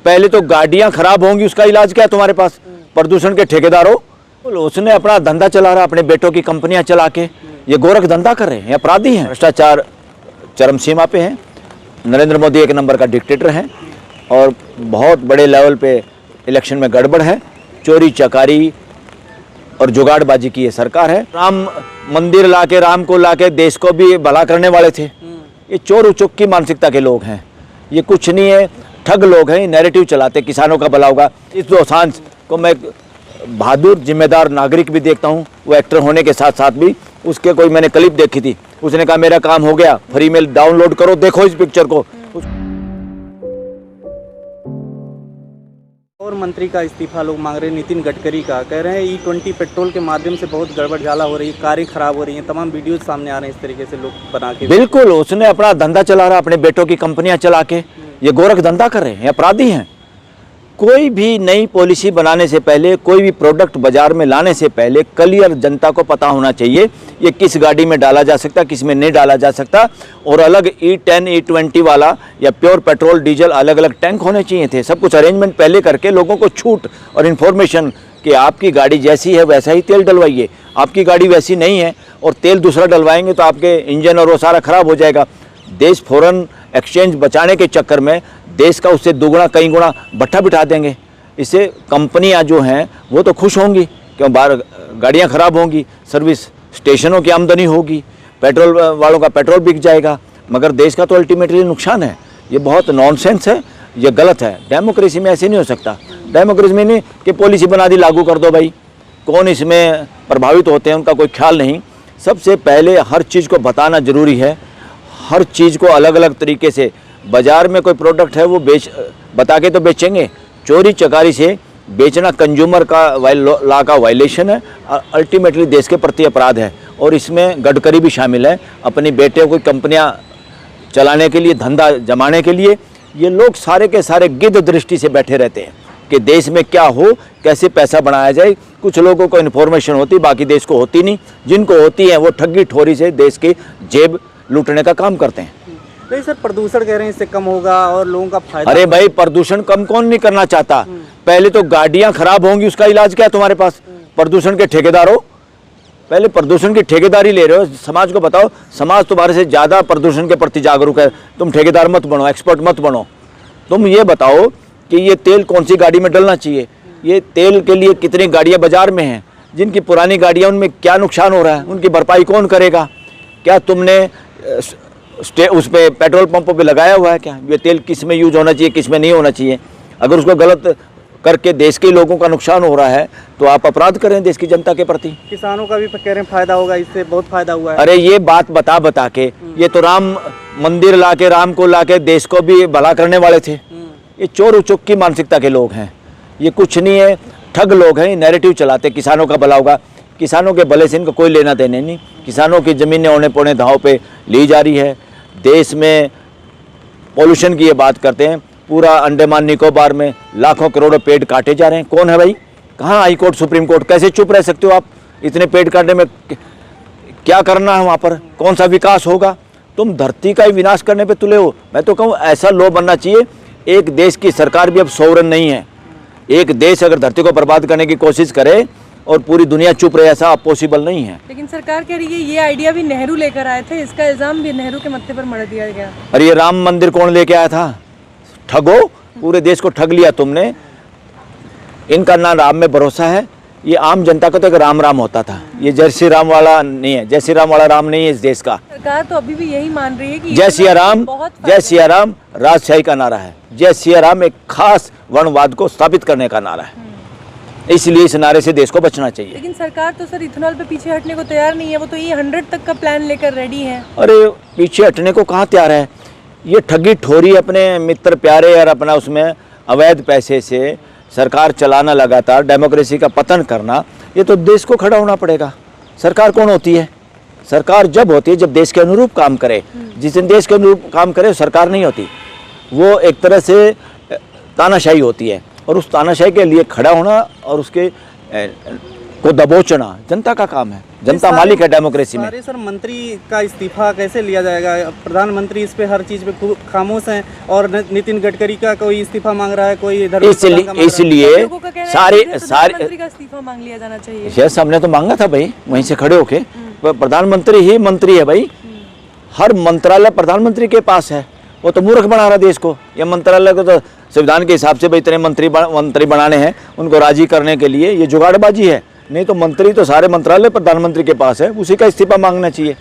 पहले तो गाड़ियां खराब होंगी, उसका इलाज क्या है तुम्हारे पास? प्रदूषण के ठेकेदारों, उसने अपना धंधा चला रहा, अपने बेटों की कंपनियां चला के ये गोरख धंधा कर रहे हैं, अपराधी हैं, भ्रष्टाचार चरम सीमा पे है। नरेंद्र मोदी एक नंबर का डिक्टेटर है और बहुत बड़े लेवल पे इलेक्शन में गड़बड़ है, चोरी चकारी और जुगाड़बाजी की ये सरकार है। राम मंदिर लाके, राम को लाके देश को भी भला करने वाले थे। ये चोर उचुक की मानसिकता के लोग हैं, ये कुछ नहीं है, ठग लोग हैं, नैरेटिव चलाते किसानों का भला होगा। इस दोसांझ को मैं बहादुर जिम्मेदार नागरिक भी देखता हूँ, वो एक्टर होने के साथ साथ भी। उसके कोई मैंने क्लिप देखी थी, उसने कहा मेरा काम हो गया, फ्री में डाउनलोड करो, देखो इस पिक्चर को। और मंत्री का इस्तीफा लोग मांग रहे हैं, नितिन गडकरी का, कह रहे हैं E20 पेट्रोल के माध्यम से बहुत गड़बड़ झाला हो रही है, कारें खराब हो रही हैं, तमाम वीडियोस सामने आ रहे हैं इस तरीके से लोग बना के। बिल्कुल, उसने अपना धंधा चला रहा, अपने बेटों की कंपनियां चला के ये गोरख धंधा कर रहे हैं, अपराधी हैं। कोई भी नई पॉलिसी बनाने से पहले, कोई भी प्रोडक्ट बाजार में लाने से पहले क्लियर जनता को पता होना चाहिए ये किस गाड़ी में डाला जा सकता, किस में नहीं डाला जा सकता। और अलग E10 E20 वाला या प्योर पेट्रोल डीजल अलग अलग टैंक होने चाहिए थे। सब कुछ अरेंजमेंट पहले करके लोगों को छूट और इन्फॉर्मेशन कि आपकी गाड़ी जैसी है वैसा ही तेल डलवाइए, आपकी गाड़ी वैसी नहीं है और तेल दूसरा डलवाएंगे तो आपके इंजन और वो सारा खराब हो जाएगा। देश फॉरेन एक्सचेंज बचाने के चक्कर में देश का उससे दुगुना कई गुना भट्ठा बिठा देंगे। इससे कंपनियां जो हैं वो तो खुश होंगी, क्यों बाहर गाड़ियां खराब होंगी, सर्विस स्टेशनों की आमदनी होगी, पेट्रोल वालों का पेट्रोल बिक जाएगा, मगर देश का तो अल्टीमेटली नुकसान है। ये बहुत नॉनसेंस है, ये गलत है। डेमोक्रेसी में ऐसे नहीं हो सकता। डेमोक्रेसी में नहीं कि पॉलिसी बना दी लागू कर दो भाई, कौन इसमें प्रभावित होते हैं उनका कोई ख्याल नहीं। सबसे पहले हर चीज़ को बताना ज़रूरी है, हर चीज़ को अलग अलग तरीके से। बाज़ार में कोई प्रोडक्ट है वो बता के तो बेचेंगे, चोरी चकारी से बेचना कंज्यूमर का लॉ का वायलेशन है, अल्टीमेटली देश के प्रति अपराध है। और इसमें गडकरी भी शामिल है, अपनी बेटे को कंपनियां चलाने के लिए, धंधा जमाने के लिए। ये लोग सारे के सारे गिद्ध दृष्टि से बैठे रहते हैं कि देश में क्या हो, कैसे पैसा बनाया जाए। कुछ लोगों को इन्फॉर्मेशन होती, बाकी देश को होती नहीं। जिनको होती है वो ठगी ठोरी से देश की जेब लूटने का काम करते हैं। नहीं सर, प्रदूषण कह रहे हैं इससे कम होगा और लोगों का फायदा। अरे भाई, प्रदूषण कम कौन नहीं करना चाहता? पहले तो गाड़ियां खराब होंगी, उसका इलाज क्या है तुम्हारे पास? प्रदूषण के ठेकेदारों, पहले प्रदूषण की ठेकेदारी ले रहे हो। समाज को बताओ, समाज तुम्हारे से ज्यादा प्रदूषण के प्रति जागरूक है। तुम ठेकेदार मत बनो, एक्सपर्ट मत बनो। तुम ये बताओ कि ये तेल कौन सी गाड़ी में डलना चाहिए, ये तेल के लिए कितनी गाड़ियां बाजार में हैं, जिनकी पुरानी गाड़ियां उनमें क्या नुकसान हो रहा है, उनकी भरपाई कौन करेगा? क्या तुमने उस पे पेट्रोल पंपों पे लगाया हुआ है क्या ये तेल किस में यूज होना चाहिए, किस में नहीं होना चाहिए? अगर उसको गलत करके देश के लोगों का नुकसान हो रहा है तो आप अपराध करें देश की जनता के प्रति। किसानों का भी कह रहे हैं फायदा होगा, इससे बहुत फायदा हुआ है। अरे ये बात बता के ये तो राम मंदिर लाके, राम को लाके देश को भी भला करने वाले थे। ये चोर उचुक की मानसिकता के लोग हैं, ये कुछ नहीं है, ठग लोग हैं, नैरेटिव चलाते किसानों का भला होगा। किसानों के भले से इनको कोई लेना देने नहीं। किसानों की ज़मीनें औने पौने दांव पे ली जा रही है। देश में पॉल्यूशन की ये बात करते हैं, पूरा अंडमान निकोबार में लाखों करोड़ों पेड़ काटे जा रहे हैं। कौन है भाई? कहाँ हाई कोर्ट, सुप्रीम कोर्ट? कैसे चुप रह सकते हो आप? इतने पेड़ काटने में क्या करना है वहाँ पर? कौन सा विकास होगा? तुम धरती का ही विनाश करने पे तुले हो। मैं तो कहूँ ऐसा लॉ बनना चाहिए, एक देश की सरकार भी अब सॉवरेन नहीं है। एक देश अगर धरती को बर्बाद करने की कोशिश करे और पूरी दुनिया चुप रहे, ऐसा पॉसिबल नहीं है। लेकिन सरकार कह रही है ये आइडिया भी नेहरू लेकर आए थे, इसका इल्जाम भी नेहरू के मत्थे पर मढ़ दिया गया। अरे ये राम मंदिर कौन लेके आया था? ठगो, पूरे देश को ठग लिया तुमने। इनका ना राम में भरोसा है। ये आम जनता का तो एक राम राम होता था, ये जय श्री राम वाला नहीं है, जय श्री राम वाला राम नहीं है इस देश का। सरकार तो अभी भी यही मान रही है कि जय सिया राम, जय सिया राम राजशाही का नारा है। जय सिया राम एक खास वर्णवाद को स्थापित करने का नारा है, इसलिए इस नारे से देश को बचना चाहिए। लेकिन सरकार तो सर इथेनॉल पे पीछे हटने को तैयार नहीं है, वो तो E100 तक का प्लान लेकर रेडी है। अरे पीछे हटने को कहाँ तैयार है? ये ठगी ठोरी अपने मित्र प्यारे और अपना उसमें अवैध पैसे से सरकार चलाना, लगातार डेमोक्रेसी का पतन करना, ये तो देश को खड़ा होना पड़ेगा। सरकार कौन होती है? सरकार जब होती है जब देश के अनुरूप काम करे। जिस दिन देश के अनुरूप काम करे सरकार नहीं होती, वो एक तरह से तानाशाही होती है। और उस तानाशाही के लिए खड़ा होना और उसके को दबोचना जनता का काम है, जनता मालिक है डेमोक्रेसी में। सारे सर मंत्री का इस्तीफा कैसे लिया जाएगा? प्रधानमंत्री इस पे हर चीज पे खूब खामोश हैं और नितिन गडकरी का कोई इस्तीफा मांग रहा है, कोई इसलिए सारे प्रधानमंत्री का इस्तीफा मांग लिया जाना चाहिए। यस, हमने तो मांगा था भाई वहीं से खड़े होके। प्रधानमंत्री ही मंत्री है भाई, हर मंत्रालय प्रधानमंत्री के पास है। वो तो मूर्ख बना रहा देश को। ये मंत्रालय को तो संविधान के हिसाब से भाई इतने मंत्री बनाने हैं, उनको राजी करने के लिए, ये जुगाड़बाजी है। नहीं तो मंत्री तो सारे मंत्रालय प्रधानमंत्री के पास है, उसी का इस्तीफा मांगना चाहिए।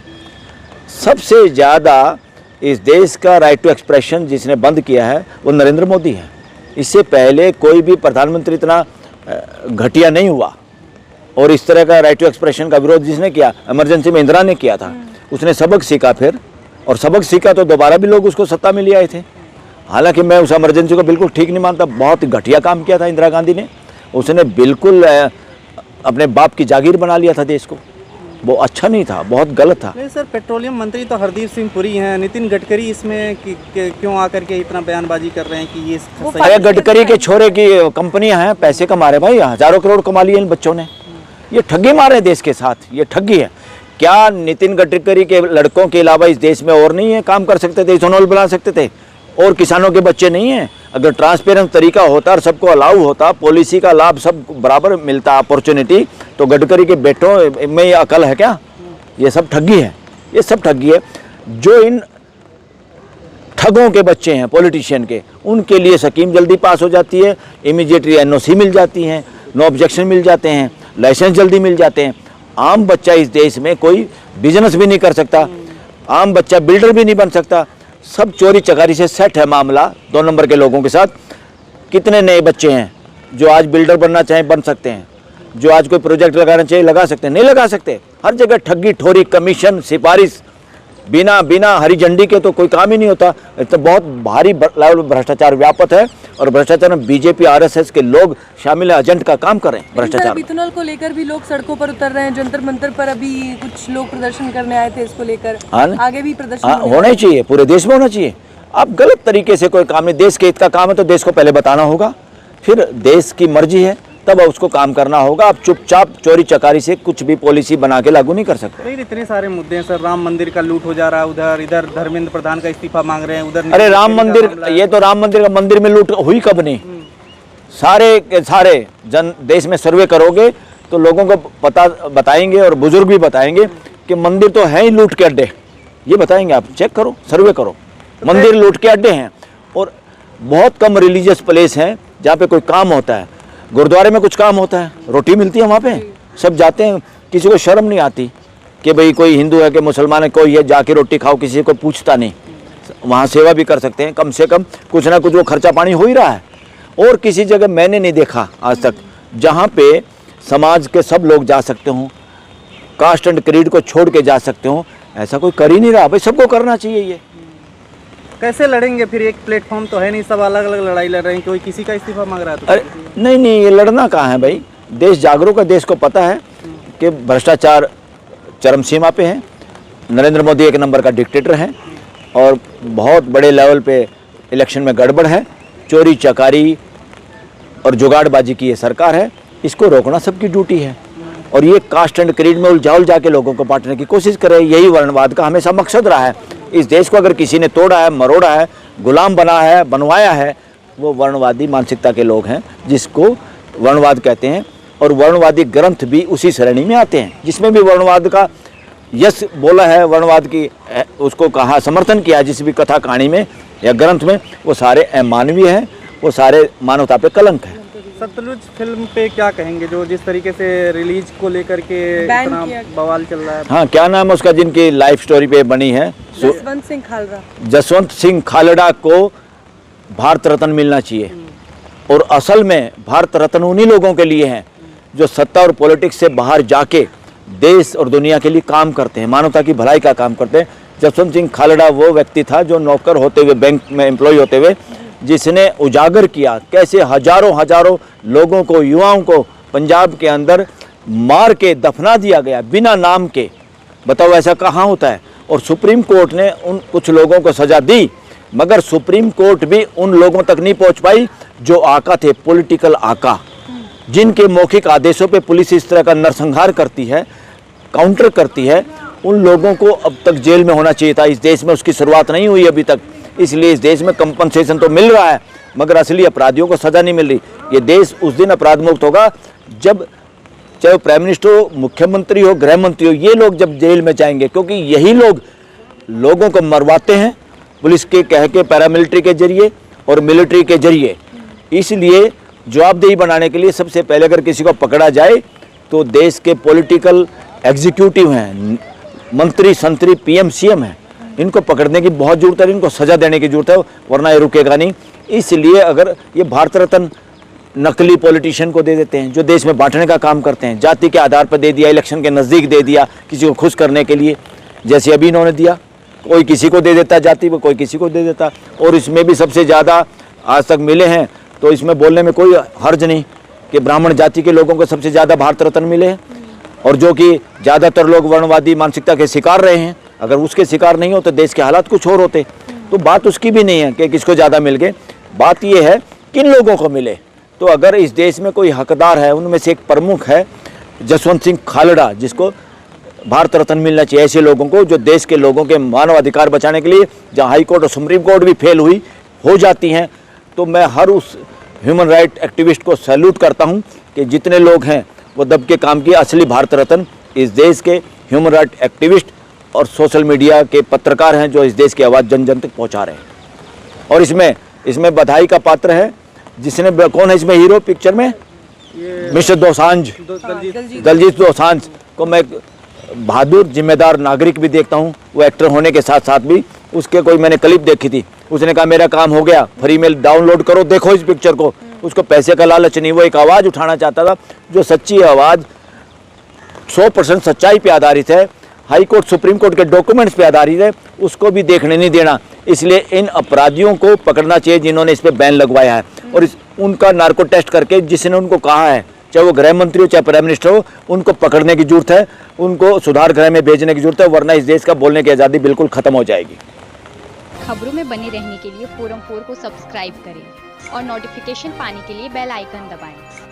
सबसे ज़्यादा इस देश का राइट टू एक्सप्रेशन जिसने बंद किया है वो नरेंद्र मोदी है। इससे पहले कोई भी प्रधानमंत्री इतना घटिया नहीं हुआ। और इस तरह का राइट टू एक्सप्रेशन का विरोध जिसने किया, इमरजेंसी में इंदिरा ने किया था, उसने सबक सीखा फिर, और सबक सीखा तो दोबारा भी लोग उसको सत्ता में ले आए थे। हालांकि मैं उस इमरजेंसी को बिल्कुल ठीक नहीं मानता, बहुत घटिया काम किया था इंदिरा गांधी ने। उसने बिल्कुल अपने बाप की जागीर बना लिया था देश को, वो अच्छा नहीं था, बहुत गलत था। नहीं सर, पेट्रोलियम मंत्री तो हरदीप सिंह पुरी हैं, नितिन गडकरी इसमें क्यों आकर के इतना बयानबाजी कर रहे हैं कि ये अरे गडकरी के छोरे की कंपनियां हैं, पैसे कमा रहे भाई, हजारों करोड़ कमा लिए इन बच्चों ने। ये ठगी मारे देश के साथ, ये ठगी है। क्या नितिन गडकरी के लड़कों के अलावा इस देश में और नहीं है काम कर सकते थे, इथेनॉल बना सकते थे? और किसानों के बच्चे नहीं हैं? अगर ट्रांसपेरेंट तरीका होता और सबको अलाउ होता, पॉलिसी का लाभ सब बराबर मिलता, अपॉर्चुनिटी, तो गडकरी के बेटों में ये अकल है क्या? ये सब ठगी है, ये सब ठगी है। जो इन ठगों के बच्चे हैं पॉलिटिशियन के, उनके लिए स्कीम जल्दी पास हो जाती है, इमीडिएटली एनओसी मिल जाती है, नो ऑब्जेक्शन मिल जाते हैं, लाइसेंस जल्दी मिल जाते हैं। आम बच्चा इस देश में कोई बिजनेस भी नहीं कर सकता, आम बच्चा बिल्डर भी नहीं बन सकता। सब चोरी चकारी से सेट है मामला 2 नंबर के लोगों के साथ। कितने नए बच्चे हैं जो आज बिल्डर बनना चाहें बन सकते हैं, जो आज कोई प्रोजेक्ट लगाना चाहिए लगा सकते हैं, नहीं लगा सकते। हर जगह ठगी ठोरी, कमीशन, सिफारिश, बिना हरी झंडी के तो कोई काम ही नहीं होता। तो बहुत भारी लेवल भ्रष्टाचार व्यापक है, और भ्रष्टाचार में बीजेपी आरएसएस के लोग शामिल है, एजेंट का काम कर रहे हैं भ्रष्टाचार। इथेनॉल को लेकर भी लोग सड़कों पर उतर रहे हैं, जंतर मंतर पर अभी कुछ लोग प्रदर्शन करने आए थे इसको लेकर। आगे भी प्रदर्शन होना ही चाहिए, पूरे देश में होना चाहिए। अब गलत तरीके से कोई काम नहीं, देश के हित का काम है तो देश को पहले बताना होगा, फिर देश की मर्जी है तब उसको काम करना होगा। अब चुपचाप चोरी चकारी से कुछ भी पॉलिसी बना के लागू नहीं कर सकते। इतने सारे मुद्दे हैं सर, राम मंदिर का लूट हो जा रहा है, उधर इधर धर्मेंद्र प्रधान का इस्तीफा मांग रहे हैं, उधर अरे राम मंदिर, ये तो राम मंदिर का मंदिर में लूट हुई कब नहीं? सारे के सारे जन देश में सर्वे करोगे तो लोगों को बताएंगे, और बुजुर्ग भी बताएंगे कि मंदिर तो है ही लूट के अड्डे। ये बताएंगे, आप चेक करो, सर्वे करो, मंदिर लूट के अड्डे हैं। और बहुत कम रिलीजियस प्लेस हैं जहाँ पे कोई काम होता है। गुरुद्वारे में कुछ काम होता है, रोटी मिलती है वहाँ पे, सब जाते हैं, किसी को शर्म नहीं आती कि भाई कोई हिंदू है कि मुसलमान है, कोई है जाके रोटी खाओ, किसी को पूछता नहीं। वहाँ सेवा भी कर सकते हैं, कम से कम कुछ ना कुछ वो खर्चा पानी हो ही रहा है। और किसी जगह मैंने नहीं देखा आज तक जहाँ पे समाज के सब लोग जा सकते हों, कास्ट एंड क्रीड को छोड़ के जा सकते हों, ऐसा कोई कर ही नहीं रहा। भाई सबको करना चाहिए। ये कैसे लड़ेंगे फिर? एक प्लेटफॉर्म तो है नहीं, सब अलग अलग लड़ाई लड़ रहे हैं, कोई किसी का इस्तीफा मांग रहा है तो अरे नहीं, ये लड़ना कहाँ है भाई? देश जागरूक है, देश को पता है कि भ्रष्टाचार चरम सीमा पे है। नरेंद्र मोदी 1 नंबर का डिक्टेटर है, और बहुत बड़े लेवल पे इलेक्शन में गड़बड़ है, चोरी चकारी और जुगाड़बाजी की ये सरकार है। इसको रोकना सबकी ड्यूटी है। और ये कास्ट एंड क्रीड में उलझा के लोगों को बांटने की कोशिश करे, यही वर्णवाद का हमेशा मकसद रहा है। इस देश को अगर किसी ने तोड़ा है, मरोड़ा है, गुलाम बना है, बनवाया है, वो वर्णवादी मानसिकता के लोग हैं, जिसको वर्णवाद कहते हैं। और वर्णवादी ग्रंथ भी उसी श्रेणी में आते हैं, जिसमें भी वर्णवाद का यश बोला है, वर्णवाद की उसको कहा, समर्थन किया जिस भी कथा कहानी में या ग्रंथ में, वो सारे अमानवीय हैं, वो सारे मानवता पे कलंक है। सतलुज फिल्म पे क्या कहेंगे, जो जिस तरीके से रिलीज को लेकर के इतना बवाल चल रहा है? हाँ, क्या नाम है उसका जिनकी लाइफ स्टोरी पे बनी है? जसवंत सिंह खालड़ा। जसवंत सिंह खालड़ा को भारत रत्न मिलना चाहिए। और असल में भारत रत्न उन्हीं लोगों के लिए हैं जो सत्ता और पॉलिटिक्स से बाहर जाके देश और दुनिया के लिए काम करते हैं, मानवता की भलाई का काम करते हैं। जसवंत सिंह खालड़ा वो व्यक्ति था जो नौकर होते हुए, बैंक में एम्प्लॉय होते हुए, जिसने उजागर किया कैसे हजारों लोगों को, युवाओं को पंजाब के अंदर मार के दफना दिया गया बिना नाम के। बताओ ऐसा कहाँ होता है? और सुप्रीम कोर्ट ने उन कुछ लोगों को सजा दी, मगर सुप्रीम कोर्ट भी उन लोगों तक नहीं पहुँच पाई जो आका थे, पॉलिटिकल आका, जिनके मौखिक आदेशों पे पुलिस इस तरह का नरसंहार करती है, काउंटर करती है, उन लोगों को अब तक जेल में होना चाहिए था। इस देश में उसकी शुरुआत नहीं हुई अभी तक, इसलिए इस देश में कंपनसेशन तो मिल रहा है मगर असली अपराधियों को सज़ा नहीं मिल रही। ये देश उस दिन अपराध मुक्त होगा जब चाहे वो प्राइम मिनिस्टर हो, मुख्यमंत्री हो, गृह मंत्री हो, ये लोग जब जेल में जाएंगे, क्योंकि यही लोग लोगों को मरवाते हैं पुलिस के कह के, पैरामिलिट्री के जरिए और मिलिट्री के जरिए। इसलिए जवाबदेही बनाने के लिए सबसे पहले अगर किसी को पकड़ा जाए तो देश के पॉलिटिकल एग्जीक्यूटिव हैं, मंत्री संतरी, पीएम सीएम हैं, इनको पकड़ने की बहुत ज़रूरत है, इनको सज़ा देने की ज़रूरत है, वरना ये रुकेगा नहीं। इसलिए अगर ये भारत रत्न नकली पॉलिटिशियन को दे देते हैं जो देश में बांटने का काम करते हैं, जाति के आधार पर दे दिया, इलेक्शन के नज़दीक दे दिया किसी को खुश करने के लिए, जैसे अभी इन्होंने दिया, कोई किसी को दे देता जाति में, कोई किसी को दे देता। और इसमें भी सबसे ज़्यादा आज तक मिले हैं, तो इसमें बोलने में कोई हर्ज नहीं कि ब्राह्मण जाति के लोगों को सबसे ज़्यादा भारत रत्न मिले हैं, और जो कि ज़्यादातर लोग वर्णवादी मानसिकता के शिकार रहे हैं। अगर उसके शिकार नहीं हो तो देश के हालात कुछ और होते। तो बात उसकी भी नहीं है कि किसको ज़्यादा मिल गए, बात ये है किन लोगों को मिले। तो अगर इस देश में कोई हकदार है, उनमें से एक प्रमुख है जसवंत सिंह खालड़ा, जिसको भारत रत्न मिलना चाहिए। ऐसे लोगों को जो देश के लोगों के मानवाधिकार बचाने के लिए, जहाँ हाई कोर्ट और सुप्रीम कोर्ट भी फेल हो जाती हैं, तो मैं हर उस ह्यूमन राइट एक्टिविस्ट को सैल्यूट करता हूँ कि जितने लोग हैं वो दब के काम किए। असली भारत रत्न इस देश के ह्यूमन राइट एक्टिविस्ट और सोशल मीडिया के पत्रकार हैं जो इस देश की आवाज़ जन जन तक पहुँचा रहे हैं। और इसमें बधाई का पात्र है जिसने, कौन है इसमें हीरो पिक्चर में, मिस्टर दोसांझ, दलजीत दोसांझ को मैं बहादुर जिम्मेदार नागरिक भी देखता हूँ। वो एक्टर होने के साथ साथ भी उसके कोई मैंने क्लिप देखी थी, उसने कहा मेरा काम हो गया, फ्री में डाउनलोड करो, देखो इस पिक्चर को। उसको पैसे का लालच नहीं, वो एक आवाज़ उठाना चाहता था जो सच्ची आवाज़ 100% सच्चाई पे आधारित है, हाई कोर्ट सुप्रीम कोर्ट के डॉक्यूमेंट्स पे आधारित है, उसको भी देखने नहीं देना। इसलिए इन अपराधियों को पकड़ना चाहिए जिन्होंने इस पे बैन लगवाया है, और उनका नार्को टेस्ट करके जिसने उनको कहा है, चाहे वो गृह मंत्री हो चाहे प्राइम मिनिस्टर हो, उनको पकड़ने की जरूरत है, उनको सुधार गृह में भेजने की जरूरत है, वरना इस देश का बोलने की आज़ादी बिल्कुल खत्म हो जाएगी। खबरों में बने रहने के लिए फोरम 4 को सब्सक्राइब करें और नोटिफिकेशन पाने के लिए बेल आइकन दबाएं।